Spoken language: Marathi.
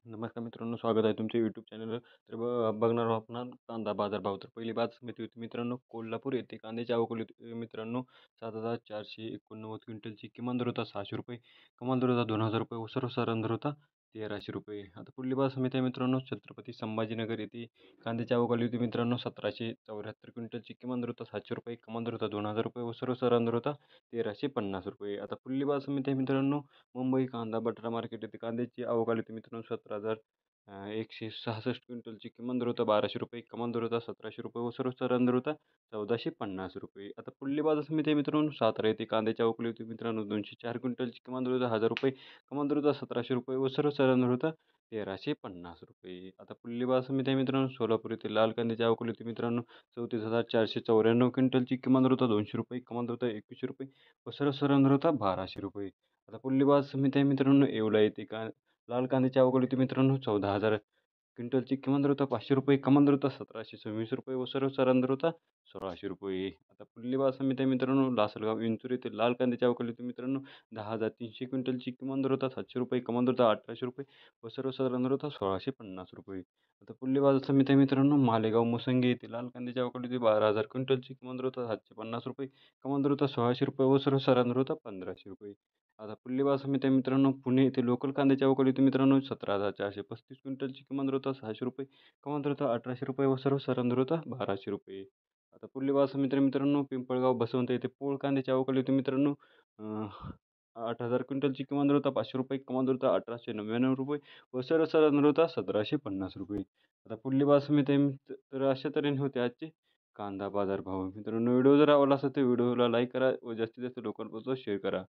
नमस्कार मित्रांनो, स्वागत आहे तुमच्या YouTube चॅनलवर. तर बघणार आहोत आपण कांदा बाजारभाव. तर पहिली बातमी होती मित्रांनो, कोल्हापूर येथे कांद्याची आवक होती मित्रांनो, 7,489 क्विंटलची. किमान दर होता ₹600, कमाल दर होता ₹2,000 व सर्वसाधारण दर होता ₹1,300. आता पुढली बातमी आहे मित्रांनो, छत्रपती संभाजीनगर येथे कांद्याची आवक आली होती मित्रांनो, 1,774 क्विंटलची. किमान दर होता ₹700, कमाल दर होता ₹2,000 व सर्वसाधारण दर होता ₹1,350. आता पुढली बातमी आहे मित्रांनो, मुंबई कांदा बटाटा मार्केट येथे कांद्याची आवक आली होती मित्रांनो, 17,166 क्विंटलची. किमान दर होता ₹1,200, कमाल दर होता ₹1,700 व सर्वसाधारण दर होता ₹1,450. आता पुढली बाजार समिती आहे मित्रांनो, सातारा येथे कांद्याची आवक आली होती मित्रांनो, 204 क्विंटलची. किमान दर होता ₹1,000, कमाल दर होता ₹1,700 व सर्वसाधारण दर होता ₹1,350. आता पुढली बाजार समिती आहे मित्रांनो, सोलापूर येथे लाल कांद्याची आवक आली होती मित्रांनो, 34,494 क्विंटलची. किमान दर होता ₹200, कमाल दर होता ₹2,100 व सर्वसाधारण दर होता ₹1,200. आता पुढली बाजार समिती आहे मित्रांनो, येवला येथे लाल कांद्याची आवक आली होती मित्रांनो, 14,000 क्विंटलची. किमान दर होता ₹500, कमाल दर होता ₹1,726 व सर्वसाधारण दर होता ₹1,600. आता पुढली बाजार समिती आहे मित्रांनो, लासलगाव विंचूर येथे लाल कांद्याची आवक आली होती मित्रांनो, 10,300 क्विंटलची. किमान दर होता ₹700, कमाल दर होता ₹1,800 व सर्वसाधारण दर होता ₹1,650. आता पुढली बाजार समिती आहे मित्रांनो, मालेगाव मुसंगी येथे लाल कांद्याची आवक आली होती 12,000 क्विंटलची. किमान दर होता ₹750, कमाल दर होता ₹1,600 व सर्वसाधारण दर होता ₹1,500. आता पुढली बाजार समिती आहे मित्रांनो, पुणे येथे लोकल कांद्याची आवक आली होती मित्रांनो, 17,435 क्विंटलची. किमान दर होता ₹600, कमाल दर होता ₹1,800 व सर्वसाधारण दर होता ₹1,200. आता पुढली बाजार समिती आहे मित्रांनो, पिंपळगाव बसवंत येथे पोळ कांद्याची आवक आली होती मित्रांनो, 8,000 क्विंटलची. किमान दर होता ₹500, कमाल दर होता ₹1,899 व सर्वसाधारण दर होता ₹1,750. आता पुढली बाजार समिती आहे तर अशा तऱ्हेने होते आजचे कांदा बाजार भाव. मित्रांनो, व्हिडिओ जर आवडला असेल तर व्हिडिओला लाईक करा व जास्तीत जास्त लोकांपर्यंत शेअर करा.